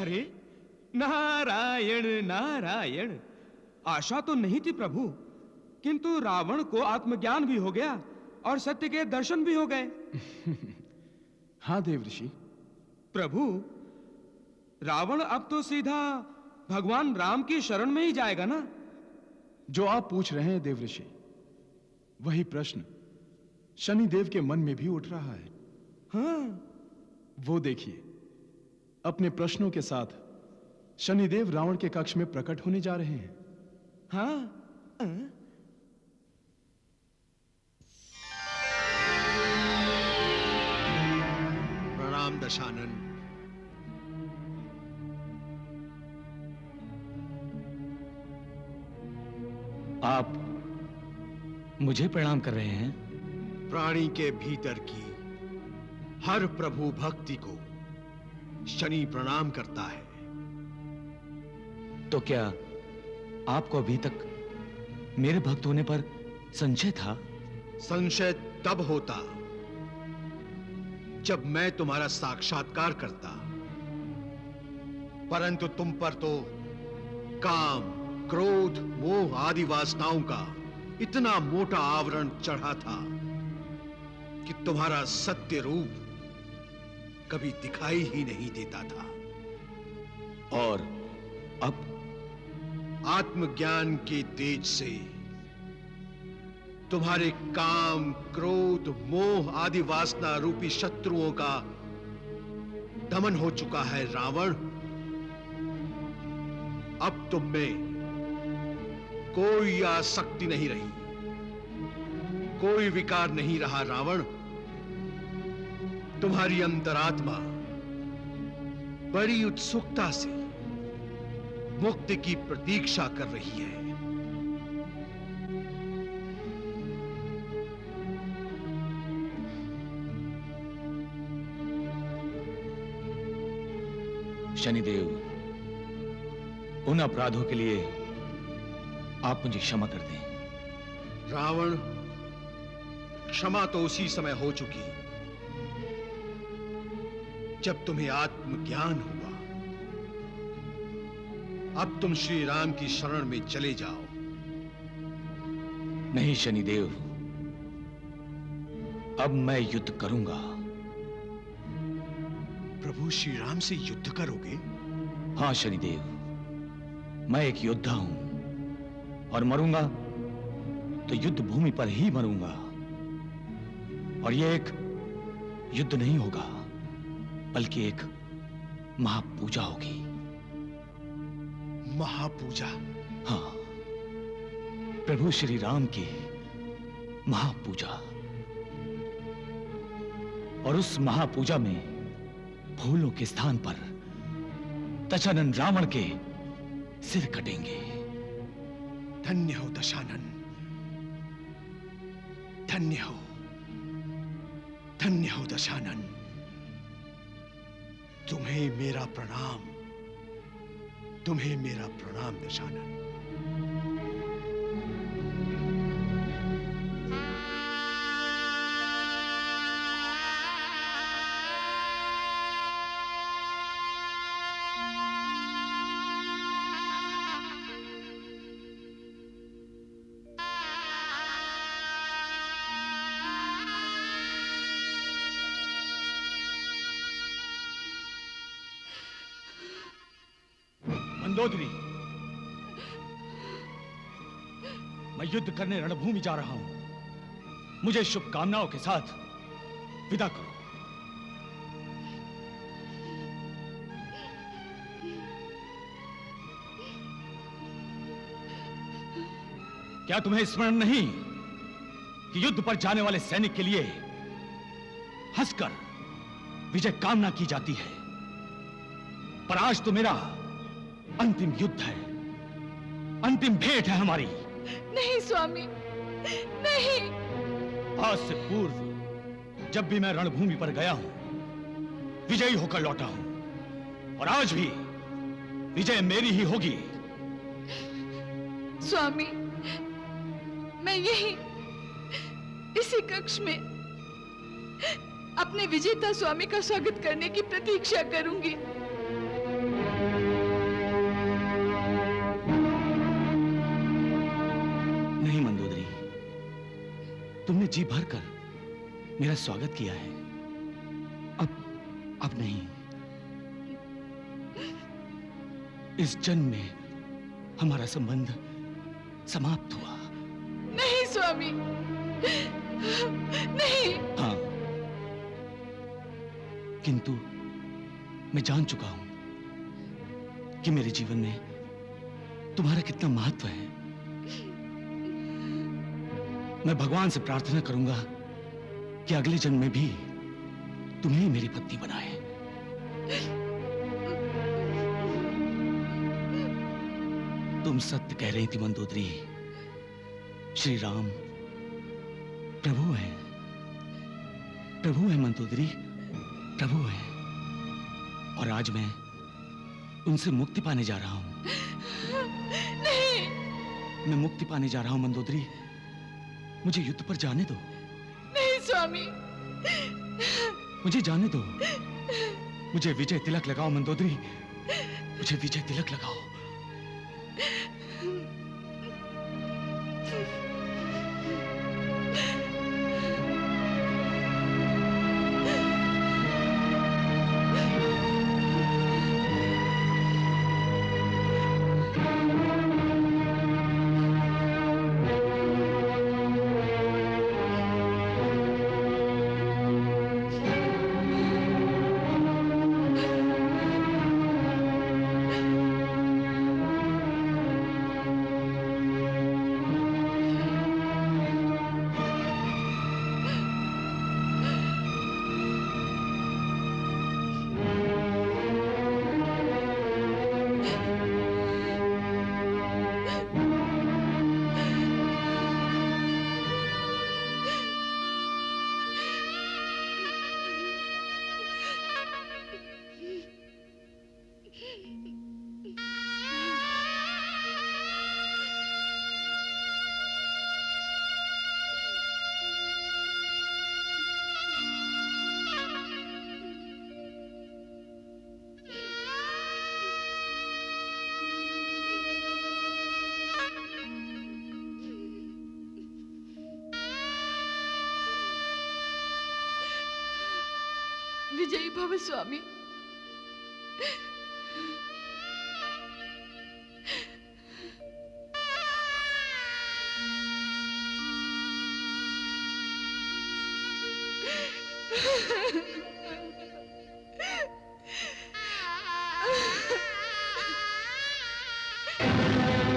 अरे नारायण नारायण, आशा तो नहीं थी प्रभु, किंतु रावण को आत्मज्ञान भी हो गया और सत्य के दर्शन भी हो गए। हाँ देवऋषि। प्रभु, रावण अब तो सीधा भगवान राम की शरण में ही जाएगा ना? जो आप पूछ रहे हैं देवऋषि, वही प्रश्न शनिदेव के मन में भी उठ रहा है। हाँ, वो देखिए, अपने प्रश्नों के साथ शनिदेव रावण के कक्ष में प्रकट होने जा रहे हैं। हाँ। प्रणाम दशानन। आप मुझे प्रणाम कर रहे हैं? प्राणी के भीतर की हर प्रभु भक्ति को शनि प्रणाम करता है। तो क्या आपको अभी तक मेरे भक्त होने पर संशय था? संशय तब होता जब मैं तुम्हारा साक्षात्कार करता, परंतु तुम पर तो काम, क्रोध, मोह आदि वासनाओं का इतना मोटा आवरण चढ़ा था कि तुम्हारा सत्य रूप कभी दिखाई ही नहीं देता था। और अब आत्मज्ञान के तेज से तुम्हारे काम, क्रोध, मोह आदि वासना रूपी शत्रुओं का दमन हो चुका है रावण। अब तुम में कोई आसक्ति नहीं रही, कोई विकार नहीं रहा रावण। तुम्हारी अंतरात्मा बड़ी उत्सुकता से मुक्ति की प्रतीक्षा कर रही है। शनिदेव, उन अपराधों के लिए आप मुझे क्षमा कर दें। रावण, क्षमा तो उसी समय हो चुकी जब तुम्हें आत्मज्ञान हुआ। अब तुम श्री राम की शरण में चले जाओ। नहीं शनिदेव, अब मैं युद्ध करूंगा। प्रभु श्री राम से युद्ध करोगे? हाँ शनिदेव, मैं एक योद्धा हूं और मरूंगा तो युद्ध भूमि पर ही मरूंगा। और यह एक युद्ध नहीं होगा, बल्कि एक महापूजा होगी। महापूजा? हाँ, प्रभु श्री राम की महापूजा। और उस महापूजा में फूलों के स्थान पर दशानन रावण के सिर कटेंगे। धन्य हो दशानन, धन्य हो, धन्य हो दशानन। तुम्हें मेरा प्रणाम, तुम्हें मेरा प्रणाम दशानन। मंदोदरी, मैं युद्ध करने रणभूमि जा रहा हूं। मुझे शुभकामनाओं के साथ विदा करो। क्या तुम्हें स्मरण नहीं कि युद्ध पर जाने वाले सैनिक के लिए हंसकर विजय कामना की जाती है? पर आज तो मेरा अंतिम युद्ध है, अंतिम भेंट है हमारी। नहीं स्वामी, नहीं। आज से पूर्व जब भी मैं रणभूमि पर गया हूं, विजयी होकर लौटा हूं, और आज भी विजय मेरी ही होगी। स्वामी, मैं यही इसी कक्ष में अपने विजेता स्वामी का स्वागत करने की प्रतीक्षा करूंगी। तुमने जी भर कर मेरा स्वागत किया है। अब नहीं। इस जन्म में हमारा संबंध समाप्त हुआ। नहीं स्वामी, नहीं। हाँ, किंतु मैं जान चुका हूं कि मेरे जीवन में तुम्हारा कितना महत्व है। मैं भगवान से प्रार्थना करूंगा कि अगले जन्म में भी तुम्हें ही मेरी पत्नी बनाए। तुम सत्य कह रही थी मंदोदरी। श्री राम प्रभु है, प्रभु है मंदोदरी, प्रभु है। और आज मैं उनसे मुक्ति पाने जा रहा हूं। नहीं, मैं मुक्ति पाने जा रहा हूं मंदोदरी। मुझे युद्ध पर जाने दो। नहीं स्वामी, मुझे जाने दो। मुझे विजय तिलक लगाओ मंदोदरी, मुझे विजय तिलक लगाओ। विजयी भव स्वामी।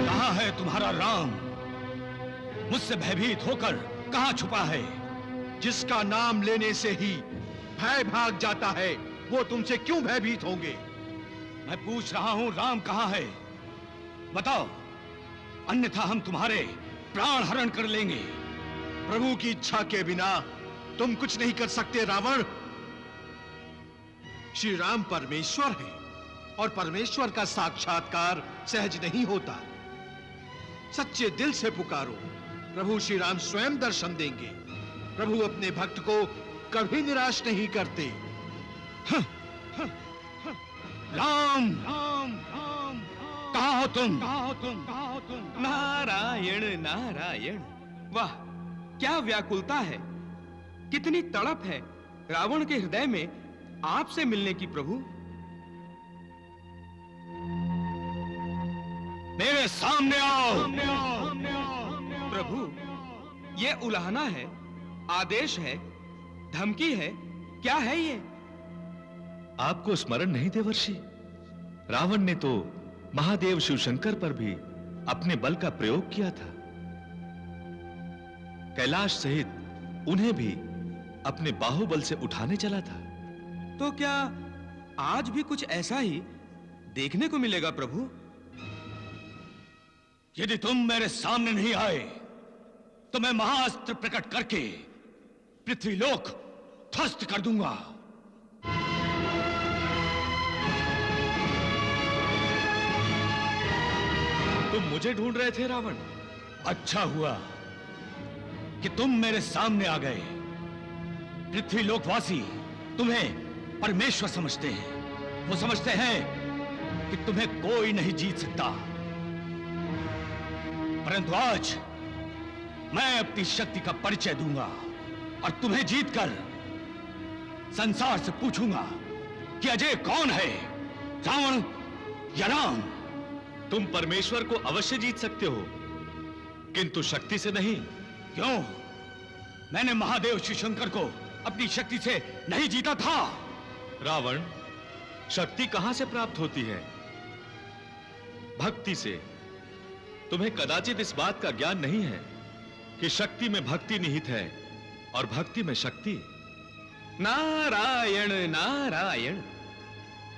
कहाँ है तुम्हारा राम? मुझसे भयभीत होकर कहाँ छुपा है? जिसका नाम लेने से ही भय भाग जाता है, वो तुमसे क्यों भयभीत होंगे? मैं पूछ रहा हूं, राम कहाँ है? बताओ, अन्यथा हम तुम्हारे प्राण हरण कर लेंगे। प्रभु की इच्छा के बिना तुम कुछ नहीं कर सकते रावण। श्री राम परमेश्वर है और परमेश्वर का साक्षात्कार सहज नहीं होता। सच्चे दिल से पुकारो, प्रभु श्री राम स्वयं दर्शन देंगे। प्रभु अपने भक्त को कभी निराश नहीं करते। राम, राम, राम, कहाँ हो तुम? कहाँ हो तुम? कहाँ हो तुम? नारायण नारायण। वाह, क्या व्याकुलता है, कितनी तड़प है रावण के हृदय में आपसे मिलने की प्रभु। मेरे सामने आओ। प्रभु, ये उलाहना है, आदेश है, धमकी है, क्या है ये? आपको स्मरण नहीं देवर्षि? रावण ने तो महादेव शिवशंकर पर भी अपने बल का प्रयोग किया था। कैलाश सहित उन्हें भी अपने बाहुबल से उठाने चला था। तो क्या आज भी कुछ ऐसा ही देखने को मिलेगा प्रभु? यदि तुम मेरे सामने नहीं आए तो मैं महाअस्त्र प्रकट करके पृथ्वीलोक ध्वस्त कर दूंगा। तुम मुझे ढूंढ रहे थे रावण? अच्छा हुआ कि तुम मेरे सामने आ गए। पृथ्वीलोकवासी तुम्हें परमेश्वर समझते हैं। वो समझते हैं कि तुम्हें कोई नहीं जीत सकता। परंतु आज मैं अपनी शक्ति का परिचय दूंगा और तुम्हें जीतकर संसार से पूछूंगा कि अजय कौन है, रावण या राम। तुम परमेश्वर को अवश्य जीत सकते हो, किंतु शक्ति से नहीं। क्यों? मैंने महादेव शिव शंकर को अपनी शक्ति से नहीं जीता था। रावण, शक्ति कहां से प्राप्त होती है? भक्ति से। तुम्हें कदाचित इस बात का ज्ञान नहीं है कि शक्ति में भक्ति निहित है और भक्ति में शक्ति। नारायण नारायण।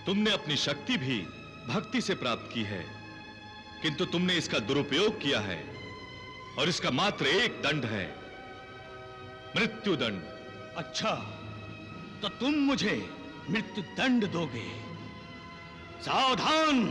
तुमने अपनी शक्ति भी भक्ति से प्राप्त की है, किंतु तुमने इसका दुरुपयोग किया है और इसका मात्र एक दंड है, मृत्यु दंड। अच्छा, तो तुम मुझे मृत्यु दंड दोगे। सावधान।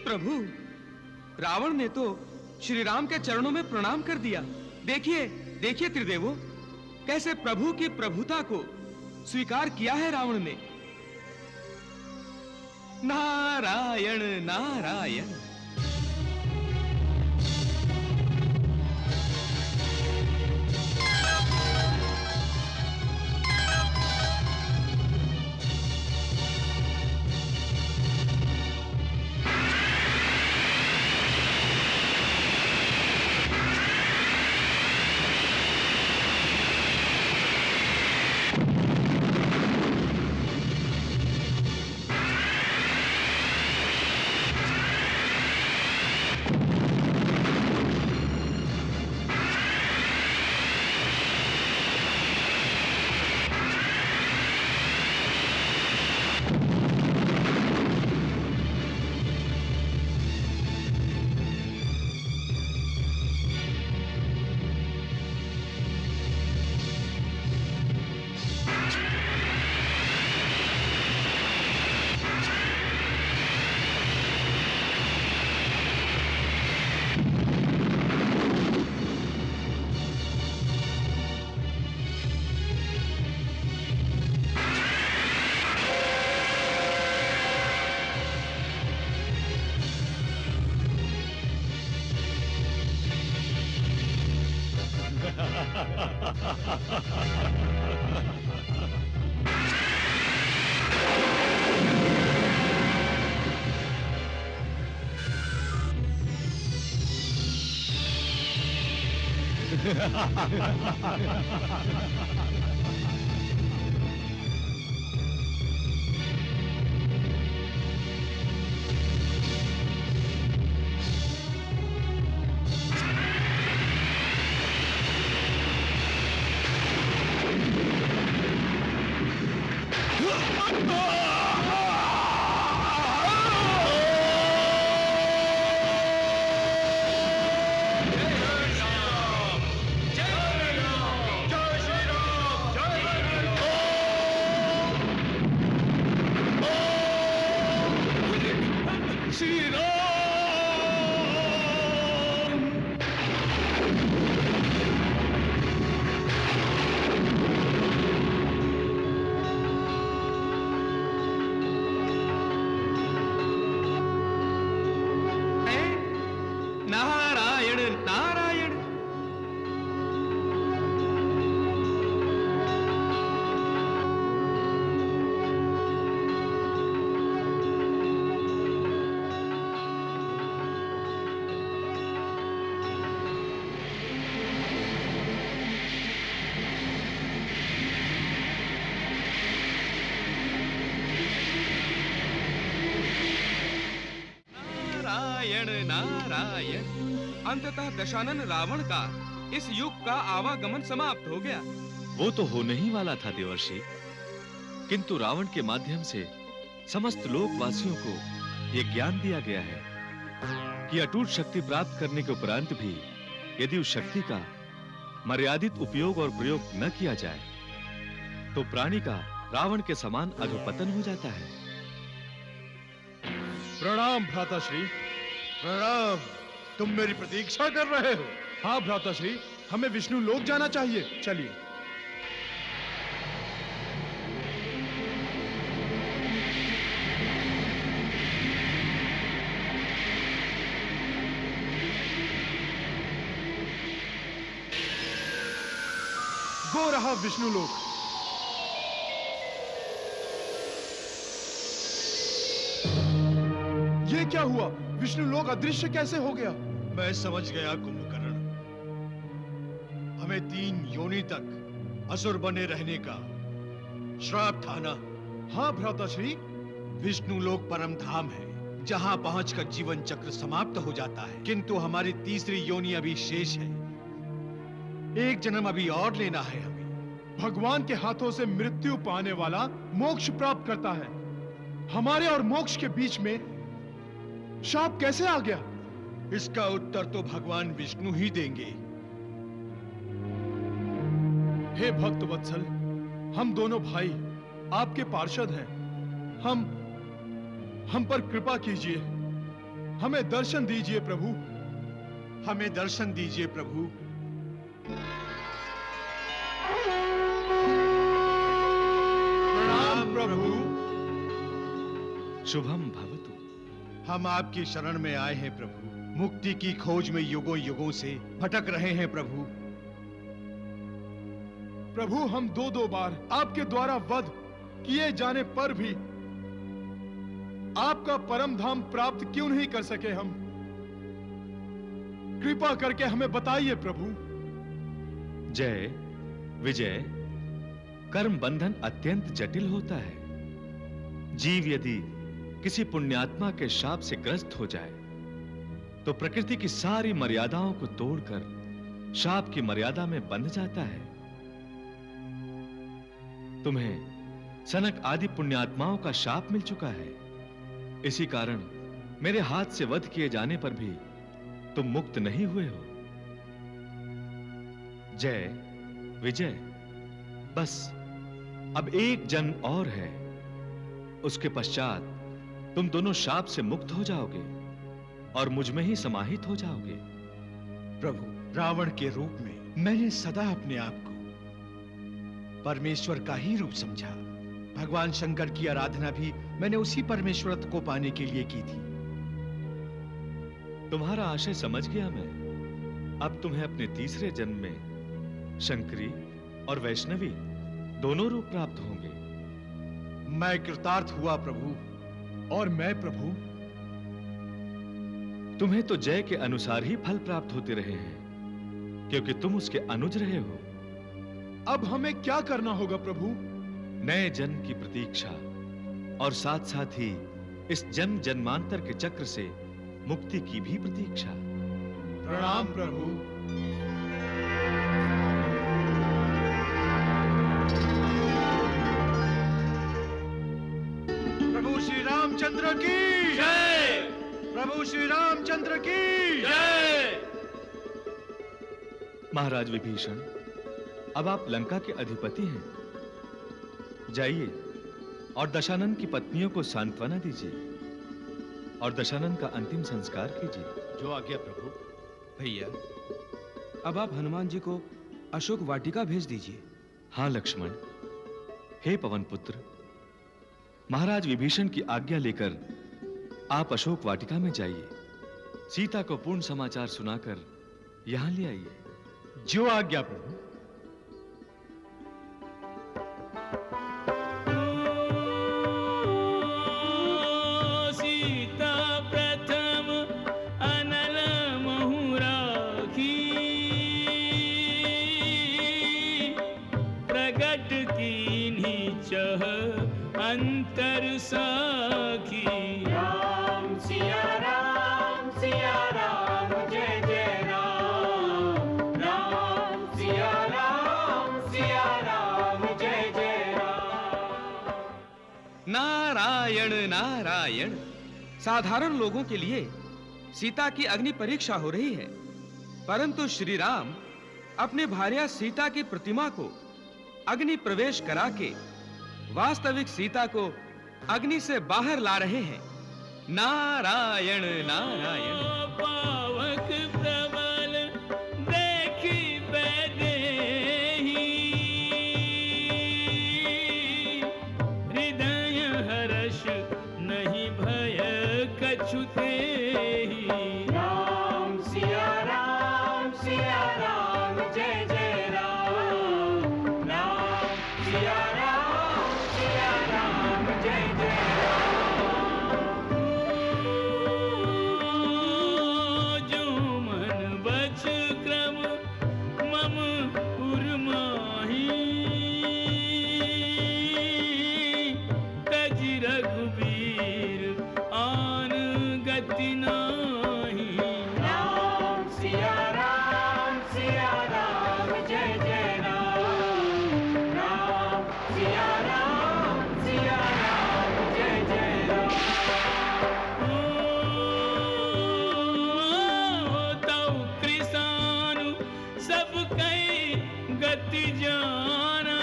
प्रभु, रावण ने तो श्री राम के चरणों में प्रणाम कर दिया। देखिए देखिए त्रिदेवो, कैसे प्रभु की प्रभुता को स्वीकार किया है रावण ने। नारायण नारायण। नारायण नारायण। नारायण नारायण। अंततः दशानन रावण का इस युग का आवागमन समाप्त हो गया। वो तो होने ही वाला था देवर्षि, किंतु रावण के माध्यम से समस्त लोकवासियों को यह ज्ञान दिया गया है कि अटूट शक्ति प्राप्त करने के उपरांत भी यदि उस शक्ति का मर्यादित उपयोग और प्रयोग न किया जाए तो प्राणी का रावण के समान अधोपतन हो जाता है। प्रणाम भ्राताश्री। प्रणाम। तुम मेरी प्रतीक्षा कर रहे हो? हाँ भ्राताश्री, हमें विष्णु लोक जाना चाहिए। चलिए। वो रहा विष्णु लोक। ये क्या हुआ? विष्णु लोक अदृश्य कैसे हो गया? मैं समझ गया कुंभकर्ण। हमें 3 योनि तक असुर बने रहने का श्राप था ना? हाँ भ्राताश्री। विष्णु लोक परम धाम है, जहां पहुंचकर जीवन चक्र समाप्त हो जाता है। किंतु हमारी तीसरी योनि अभी शेष है। एक जन्म अभी और लेना है हमें। भगवान के हाथों से मृत्यु पाने वाला मोक्ष प्राप्त करता है। हमारे और मोक्ष के बीच में शाप कैसे आ गया? इसका उत्तर तो भगवान विष्णु ही देंगे। हे भक्त वत्सल, हम दोनों भाई आपके पार्षद हैं। हम पर कृपा कीजिए। हमें दर्शन दीजिए प्रभु। हमें दर्शन दीजिए प्रभु। प्रणाम प्रभु। शुभम भवतु। हम आपकी शरण में आए हैं प्रभु। मुक्ति की खोज में युगों युगों से भटक रहे हैं प्रभु। प्रभु, हम दो बार आपके द्वारा वध किए जाने पर भी आपका परम धाम प्राप्त क्यों नहीं कर सके? हम कृपा करके हमें बताइए प्रभु। जय विजय, कर्म बंधन अत्यंत जटिल होता है। जीव यदि किसी पुण्यात्मा के शाप से ग्रस्त हो जाए तो प्रकृति की सारी मर्यादाओं को तोड़कर शाप की मर्यादा में बंध जाता है। तुम्हें सनक आदि पुण्यात्माओं का शाप मिल चुका है। इसी कारण मेरे हाथ से वध किए जाने पर भी तुम मुक्त नहीं हुए हो। जय विजय, बस अब एक जन्म और है। उसके पश्चात तुम दोनों शाप से मुक्त हो जाओगे और मुझ में ही समाहित हो जाओगे। प्रभु, रावण के रूप में मैंने सदा अपने आप को परमेश्वर का ही रूप समझा। भगवान शंकर की आराधना भी मैंने उसी परमेश्वरत्व को पाने के लिए की थी। तुम्हारा आशय समझ गया मैं। अब तुम्हें अपने तीसरे जन्म में शंकरी और वैष्णवी दोनों रूप प्राप्त होंगे। मैं कृतार्थ हुआ प्रभु। और मैं प्रभु? तुम्हें तो जय के अनुसार ही फल प्राप्त होते रहे हैं, क्योंकि तुम उसके अनुज रहे हो। अब हमें क्या करना होगा प्रभु? नए जन्म की प्रतीक्षा और साथ साथ ही इस जन्म जन्मांतर के चक्र से मुक्ति की भी प्रतीक्षा। प्रणाम प्रभु। प्रभु श्री रामचंद्र की जय। प्रभु श्री रामचंद्र की जय। महाराज विभीषण, अब आप लंका के अधिपति हैं। जाइए और दशानन की पत्नियों को सांत्वना दीजिए और दशानन का अंतिम संस्कार कीजिए। जो आज्ञा प्रभु। भैया, अब आप हनुमान जी को अशोक वाटिका भेज दीजिए। हाँ लक्ष्मण। हे पवन पुत्र, महाराज विभीषण की आज्ञा लेकर आप अशोक वाटिका में जाइए। सीता को पूर्ण समाचार सुनाकर यहां ले आइए। जो आज्ञा प्रभु। अंतर साखी। राम सिया राम जय जय राम। राम सिया राम जय जय राम। नारायण नारायण। साधारण लोगों के लिए सीता की अग्नि परीक्षा हो रही है, परंतु श्री राम अपने भार्या सीता की प्रतिमा को अग्नि प्रवेश करा के वास्तविक सीता को अग्नि से बाहर ला रहे हैं। नारायण नारायण। पावक प्रबल देखी अछूते ही राम सिया राम जय जय राम सिया राम जय जय जो मन बच क्रम मम उर्माही तज रघुबीर आन गति नाही राम सिया राम जय जय राम सिया राम जय जय तौ कृसानु सब कई गति जाना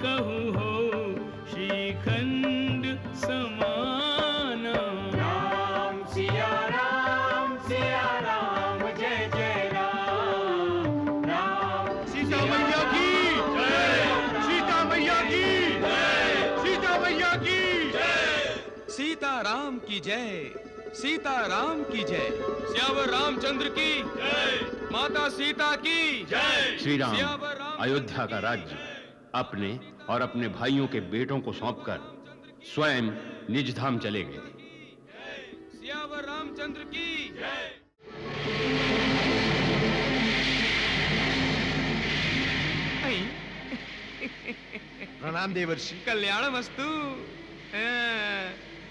कहू हो श्रीखंड समाना राम सिया राम जय जय राम सीता मैया की जय, सीता मैया की जय, सीता मैया की जय। सीताराम की जय, सीताराम की जय। सियावर रामचंद्र की जय, माता सीता की जय। श्री राम सियावर राम अयोध्या का राज्य अपने और अपने भाइयों के बेटों को सौंपकर स्वयं निज धाम चले गए। सियावर रामचंद्र की जय। प्रणाम देवर्षि। कल्याणमस्तु।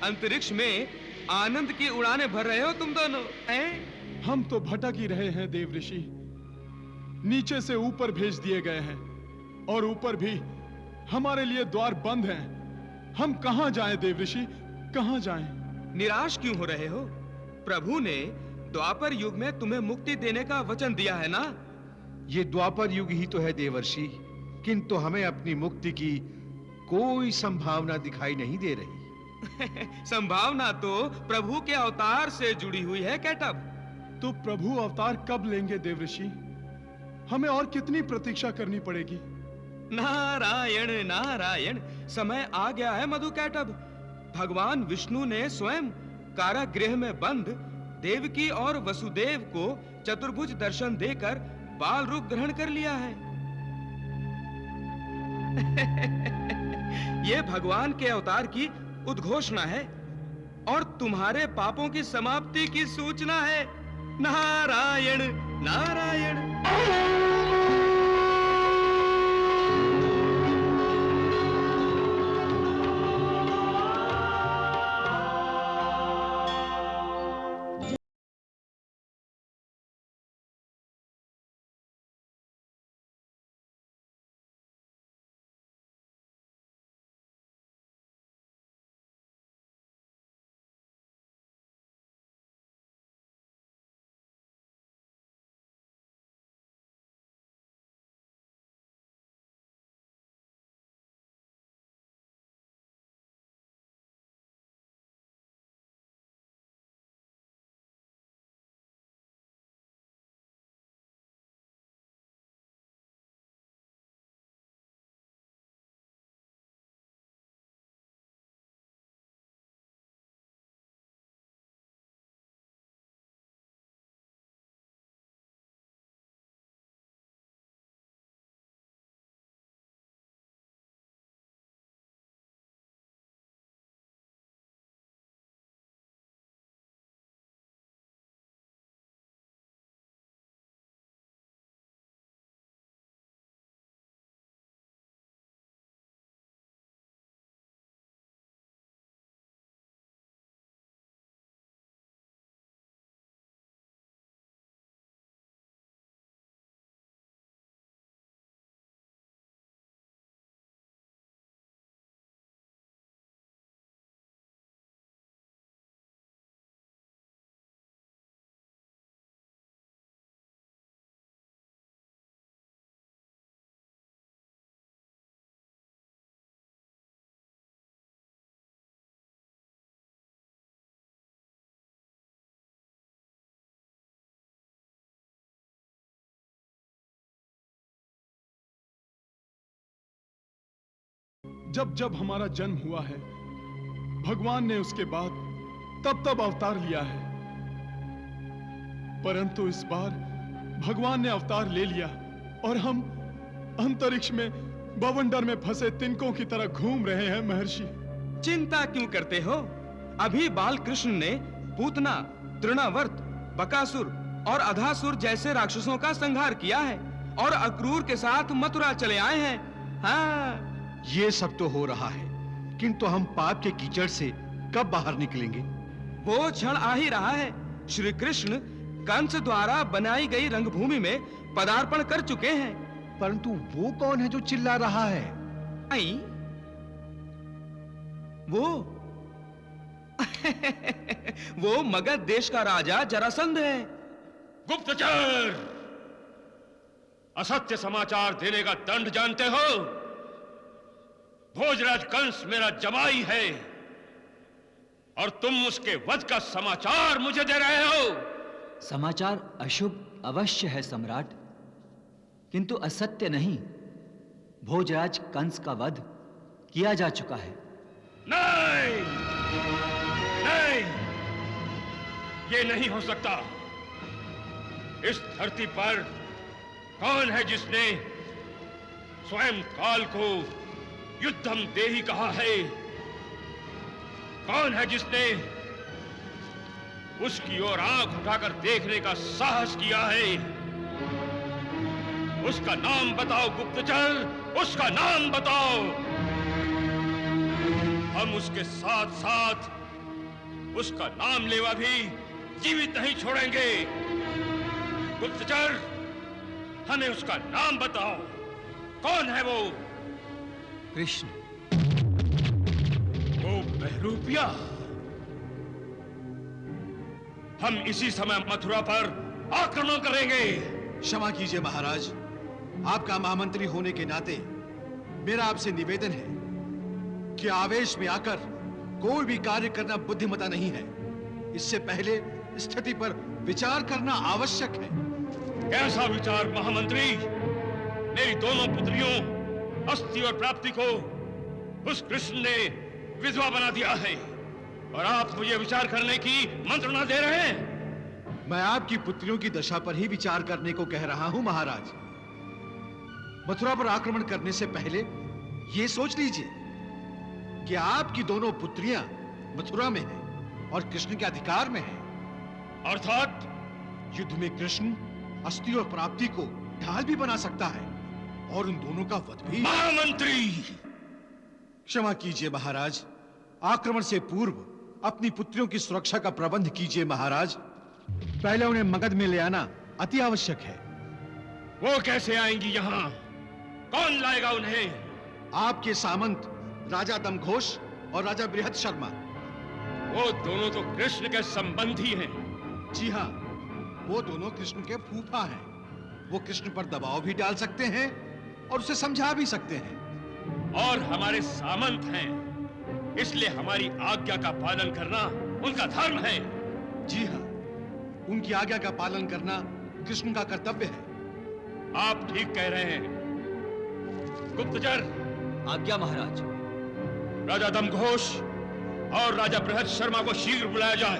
अंतरिक्ष में आनंद की उड़ानें भर रहे हो तुम दोनों, हैं? हम तो भटक ही रहे हैं देव ऋषि, नीचे से ऊपर भेज दिए गए हैं और ऊपर भी हमारे लिए द्वार बंद हैं। हम कहां जाएं देव ऋषि, कहां जाएं? निराश क्यों हो रहे हो? प्रभु ने द्वापर युग में तुम्हें मुक्ति देने का वचन दिया है ना? ये द्वापर युग ही तो है देवर्षि, किंतु हमें अपनी मुक्ति की कोई संभावना दिखाई नहीं दे रही। संभावना तो प्रभु के अवतार से जुड़ी हुई है कैटब। तो प्रभु अवतार कब लेंगे देव ऋषि? हमें और कितनी प्रतीक्षा करनी पड़ेगी? नारायण नारायण, समय आ गया है मधु कैटब। भगवान विष्णु ने स्वयं कारागृह में बंद देवकी और वसुदेव को चतुर्भुज दर्शन देकर बाल रूप ग्रहण कर लिया है। ये भगवान के अवतार की उद्घोषणा है और तुम्हारे पापों की समाप्ति की सूचना है। नारायण नारायण। जब जब हमारा जन्म हुआ है, भगवान ने उसके बाद तब तब अवतार लिया है। परंतु इस बार भगवान ने अवतार ले लिया और हम अंतरिक्ष में बवंडर में फंसे तिनकों की तरह घूम रहे हैं महर्षि। चिंता क्यों करते हो? अभी बाल कृष्ण ने पूतना, तृणावर्त, बकासुर और अधासुर जैसे राक्षसों का संहार किया है और अक्रूर के साथ मथुरा चले आए हैं। हाँ, ये सब तो हो रहा है, किंतु हम पाप के कीचड़ से कब बाहर निकलेंगे? वो क्षण आ ही रहा है। श्री कृष्ण कंस द्वारा बनाई गई रंगभूमि में पदार्पण कर चुके हैं। परंतु वो कौन है जो चिल्ला रहा है? आई वो वो मगध देश का राजा जरासंध है। गुप्तचर, असत्य समाचार देने का दंड जानते हो? भोजराज कंस मेरा जमाई है और तुम उसके वध का समाचार मुझे दे रहे हो। समाचार अशुभ अवश्य है सम्राट, किंतु असत्य नहीं। भोजराज कंस का वध किया जा चुका है। नहीं, नहीं, ये नहीं हो सकता। इस धरती पर कौन है जिसने स्वयं काल को युद्धम देहि कहा है? कौन है जिसने उसकी ओर आंख उठाकर देखने का साहस किया है? उसका नाम बताओ गुप्तचर, उसका नाम बताओ। हम उसके साथ साथ उसका नाम लेवा भी जीवित नहीं छोड़ेंगे। गुप्तचर, हमें उसका नाम बताओ। कौन है वो? कृष्ण। वो बहरूपिया। हम इसी समय मथुरा पर आक्रमण करेंगे। क्षमा कीजिए महाराज, आपका महामंत्री होने के नाते मेरा आपसे निवेदन है कि आवेश में आकर कोई भी कार्य करना बुद्धिमता नहीं है। इससे पहले स्थिति पर विचार करना आवश्यक है। कैसा विचार महामंत्री? मेरी दोनों पुत्रियों अस्थि और प्राप्ति को उस कृष्ण ने विधवा बना दिया है और आप मुझे विचार करने की मंत्रणा दे रहे हैं। मैं आपकी पुत्रियों की दशा पर ही विचार करने को कह रहा हूं महाराज। मथुरा पर आक्रमण करने से पहले यह सोच लीजिए कि आपकी दोनों पुत्रियां मथुरा में हैं और कृष्ण के अधिकार में हैं। अर्थात युद्ध में कृष्ण अस्थि और प्राप्ति को ढाल भी बना सकता है और उन दोनों का वध भी। महामंत्री, क्षमा कीजिए महाराज, आक्रमण से पूर्व अपनी पुत्रियों की सुरक्षा का प्रबंध कीजिए महाराज। पहले उन्हें मगध में ले आना अति आवश्यक है। वो कैसे आएंगी यहाँ? कौन लाएगा उन्हें? आपके सामंत राजा दमघोष और राजा बृहद शर्मा। वो दोनों तो कृष्ण के संबंधी हैं। जी हाँ, वो दोनों कृष्ण के फूफा हैं। वो कृष्ण पर दबाव भी डाल सकते हैं और उसे समझा भी सकते हैं। और हमारे सामंत हैं, इसलिए हमारी आज्ञा का पालन करना उनका धर्म है। जी हाँ, उनकी आज्ञा का पालन करना कृष्ण का कर्तव्य है। आप ठीक कह रहे हैं। गुप्तचर, आज्ञा महाराज। राजा दमघोष और राजा बृहद शर्मा को शीघ्र बुलाया जाए।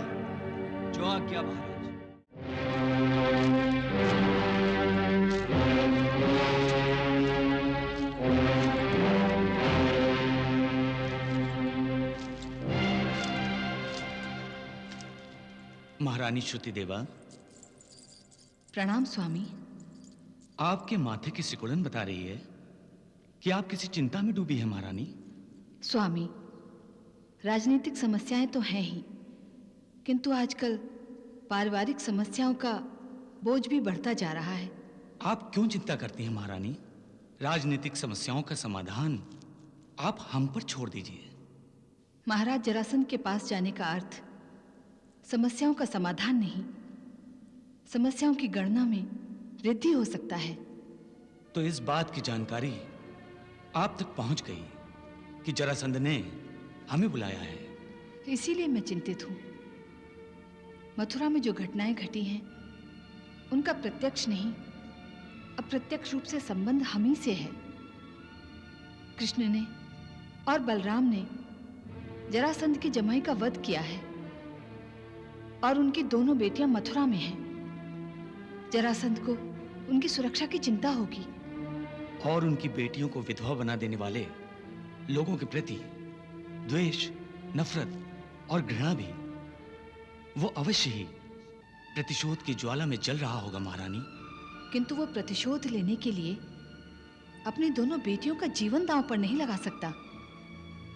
जो आज्ञा महाराज। महारानी श्रुति देवा। प्रणाम स्वामी। आपके माथे की सिकुड़न बता रही है कि आप किसी चिंता में डूबी है महारानी। स्वामी, राजनीतिक समस्याएं तो हैं ही, किंतु आजकल पारिवारिक समस्याओं का बोझ भी बढ़ता जा रहा है। आप क्यों चिंता करती हैं महारानी? राजनीतिक समस्याओं का समाधान आप हम पर छोड़ दीजिए। महाराज जरासंध के पास जाने का अर्थ समस्याओं का समाधान नहीं, समस्याओं की गणना में वृद्धि हो सकता है। तो इस बात की जानकारी आप तक पहुंच गई कि जरासंध ने हमें बुलाया है। इसीलिए मैं चिंतित हूं। मथुरा में जो घटनाएं घटी हैं, उनका प्रत्यक्ष नहीं, अप्रत्यक्ष रूप से संबंध हम ही से है। कृष्ण ने और बलराम ने जरासंध की जमाई का वध किया है और उनकी दोनों बेटियां मथुरा में हैं। जरासंध को उनकी सुरक्षा की चिंता होगी और उनकी बेटियों को विधवा बना देने वाले लोगों के प्रति द्वेष, नफरत और घृणा भी वो अवश्य ही प्रतिशोध की ज्वाला में जल रहा होगा महारानी। किंतु वो प्रतिशोध लेने के लिए अपनी दोनों बेटियों का जीवन दांव पर नहीं लगा सकता।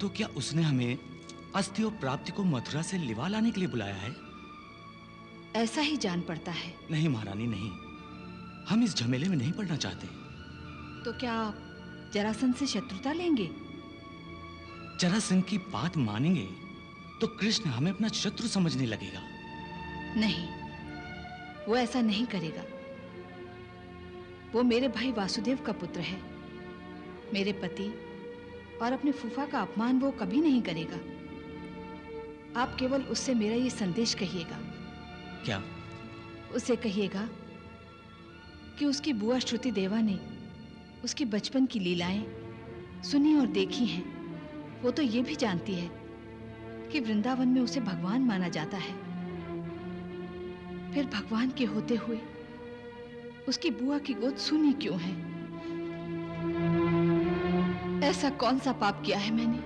तो क्या उसने हमें अस्थियों प्राप्ति को मथुरा से लिवा लाने के लिए बुलाया है? ऐसा ही जान पड़ता है। नहीं महारानी नहीं, हम इस झमेले में नहीं पड़ना चाहते। तो क्या आप जरासंध से शत्रुता लेंगे? जरासंध की बात मानेंगे तो कृष्ण हमें अपना शत्रु समझने लगेगा। नहीं, वो ऐसा नहीं करेगा। वो मेरे भाई वासुदेव का पुत्र है, मेरे पति और अपने फूफा का अपमान वो कभी नहीं करेगा। आप केवल उससे मेरा ये संदेश कहिएगा। क्या? उसे कहिएगा कि उसकी बुआ श्रुति देवा ने उसकी बचपन की लीलाएं सुनी और देखी हैं। वो तो ये भी जानती है कि वृंदावन में उसे भगवान माना जाता है। फिर भगवान के होते हुए उसकी बुआ की गोद सूनी क्यों है? ऐसा कौन सा पाप किया है मैंने?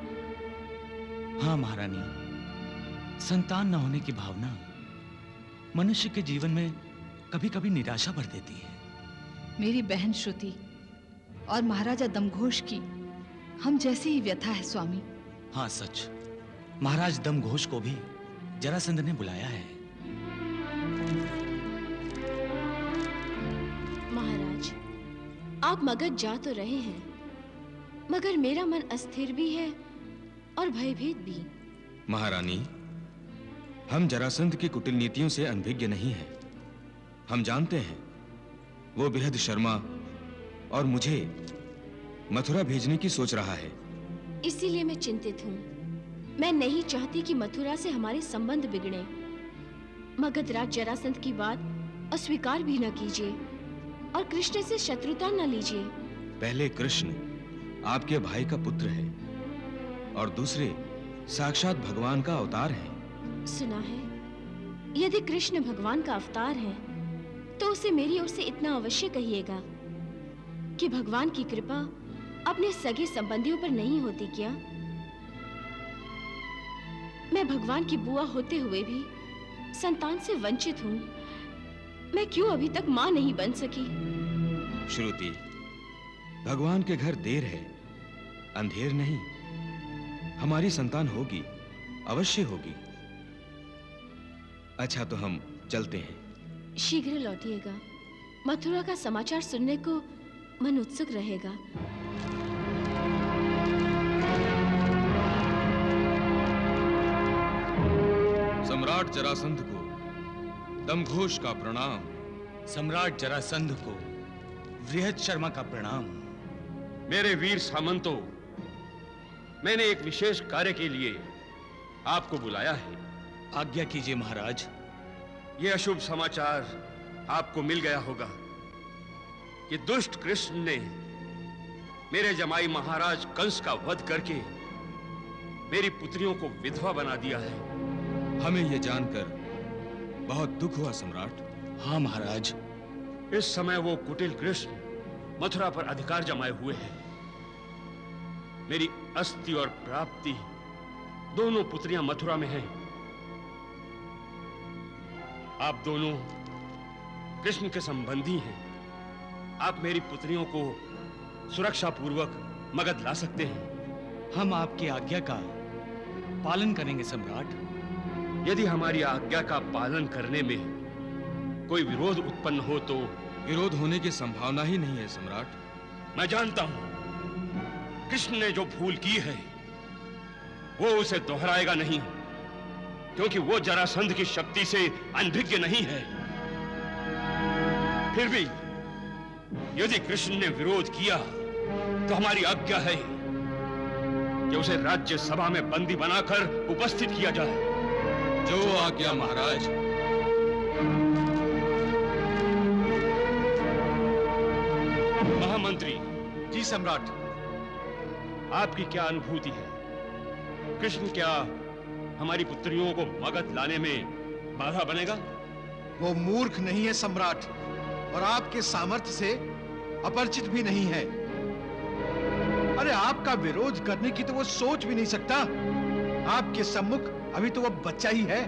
हाँ महारानी, संतान न होने की भावना मनुष्य के जीवन में कभी-कभी निराशा भर देती है। मेरी बहन श्रुति और महाराजा दमघोष की हम जैसी ही व्यथा है स्वामी। हाँ सच, महाराज दमघोष को भी जरासंध ने बुलाया है। महाराज, आप मगध जा तो रहे हैं, मगर मेरा मन अस्थिर भी है और भयभीत भी। महारानी, हम जरासंध की कुटिल नीतियों से अनभिज्ञ नहीं हैं। हम जानते हैं वो बेहद शर्मा और मुझे मथुरा भेजने की सोच रहा है। इसीलिए मैं चिंतित हूँ। मैं नहीं चाहती कि मथुरा से हमारे संबंध बिगड़े। मगध राज जरासंध की बात अस्वीकार भी न कीजिए और कृष्ण से शत्रुता न लीजिए। पहले कृष्ण आपके भाई का पुत्र है और दूसरे साक्षात भगवान का अवतार है। सुना है, यदि कृष्ण भगवान का अवतार है तो उसे मेरी ओर से इतना अवश्य कहिएगा कि भगवान की कृपा अपने सगे संबंधियों पर नहीं होती क्या? मैं भगवान की बुआ होते हुए भी संतान से वंचित हूँ। मैं क्यों अभी तक माँ नहीं बन सकी? श्रुति, भगवान के घर देर है, अंधेर नहीं। हमारी संतान होगी, अवश्य होगी। अच्छा, तो हम चलते हैं। शीघ्र लौटिएगा। मथुरा का समाचार सुनने को मन उत्सुक रहेगा। सम्राट जरासंध को दमघोष का प्रणाम। सम्राट जरासंध को वृहद शर्मा का प्रणाम। मेरे वीर सामंतों, मैंने एक विशेष कार्य के लिए आपको बुलाया है। आज्ञा कीजिए महाराज। यह अशुभ समाचार आपको मिल गया होगा कि दुष्ट कृष्ण ने मेरे जमाई महाराज कंस का वध करके मेरी पुत्रियों को विधवा बना दिया है। हमें यह जानकर बहुत दुख हुआ सम्राट। हाँ महाराज, इस समय वो कुटिल कृष्ण मथुरा पर अधिकार जमाए हुए हैं। मेरी अस्थि और प्राप्ति दोनों पुत्रियां मथुरा में हैं। आप दोनों कृष्ण के संबंधी हैं। आप मेरी पुत्रियों को सुरक्षा पूर्वक मगध ला सकते हैं। हम आपकी आज्ञा का पालन करेंगे सम्राट। यदि हमारी आज्ञा का पालन करने में कोई विरोध उत्पन्न हो तो? विरोध होने की संभावना ही नहीं है सम्राट। मैं जानता हूं कृष्ण ने जो भूल की है वो उसे दोहराएगा नहीं, क्योंकि वो जरासंध की शक्ति से अनभिज्ञ नहीं है। फिर भी यदि कृष्ण ने विरोध किया तो हमारी आज्ञा है कि उसे राज्य सभा में बंदी बनाकर उपस्थित किया जाए। जो आज्ञा महाराज। महामंत्री जी सम्राट। आपकी क्या अनुभूति है? कृष्ण क्या हमारी पुत्रियों को मगध लाने में बाधा बनेगा? वो मूर्ख नहीं है सम्राट, और आपके सामर्थ्य से अपरिचित भी नहीं है। अरे आपका विरोध करने की तो वो सोच भी नहीं सकता। आपके सम्मुख अभी तो वो बच्चा ही है।